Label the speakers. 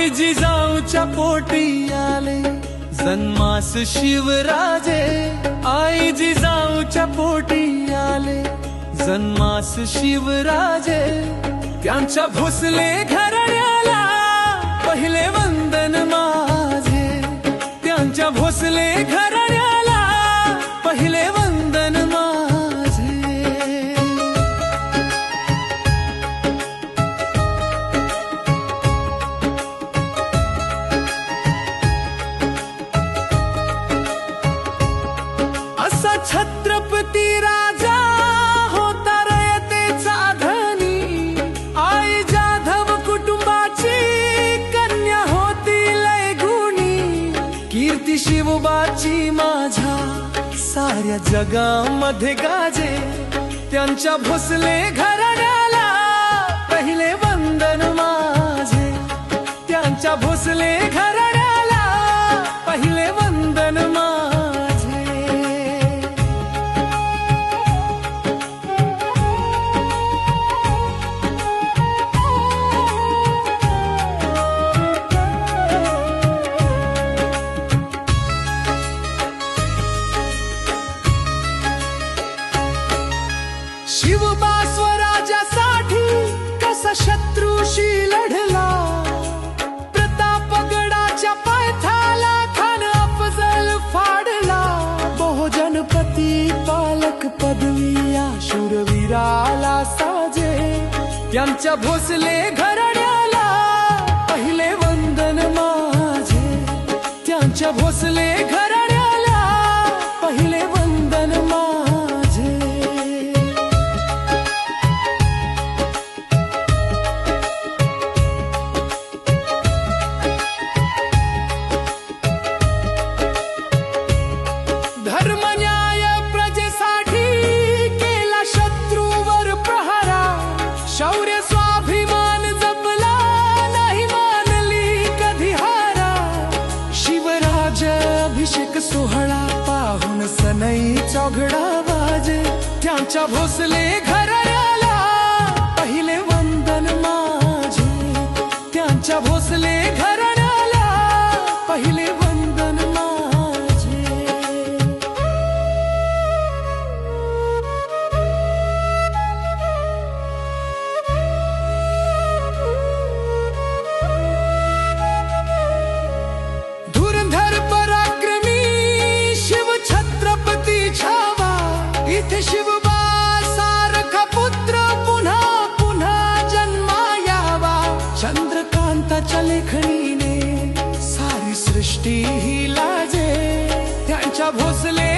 Speaker 1: आई जिजाऊच्या पोटी आले जन्मास शिवराजे, आई जिजाऊच्या पोटी आले जन्मास शिवराजे। त्यांच्या भोसले घराण्याला पहिले वंदन माझे, त्यांच्या भोसले घराण्याला पहिले वंदन माझे। असा छत्रपती राजा होता रयतेचा धनी, आई जाधव कुटुंबाची कन्या होती लय गुणी। कीर्ती शिवबाची माझ्या साऱ्या जगामध्ये गाजे, त्यांच्या भोसले घराण्याला पहिले वंदन माझे, त्यांच्या भोसले घराण्याला पहिले वंदन माझे। शिवबा स्वराज्यासाठी कसा शत्रूशी लढला, प्रतापगडाच्या पायथ्याला खान अफजल फाडला। बहुजनपती पालक पदवी या शूरवीराला साजे, त्यांच्या भोसले घराण्याला पहिले वंदन माझे, त्यांच्या भोसले घराण्याला पहिले वंदन माझे। धर्मन्याय प्रजेसाठी केला शत्रूवर प्रहारा, शौर्य स्वाभिमान जपला नाही मानली कधी हारा। शिवराज अभिषेक सोहळा पाहून सनई चौघडा वाजे, त्यांच्या भोसले घराण्याला पहिले वंदन माझे, त्यांच्या भोसले घराण्याला पहिले वंदन माझे। इथे शिवबा सारखा पुत्र पुन्हा पुन्हा जन्मा यावा, चंद्रकांताच्या लेखणीने सारी सृष्टी ही लाजे, त्यांच्या भोसले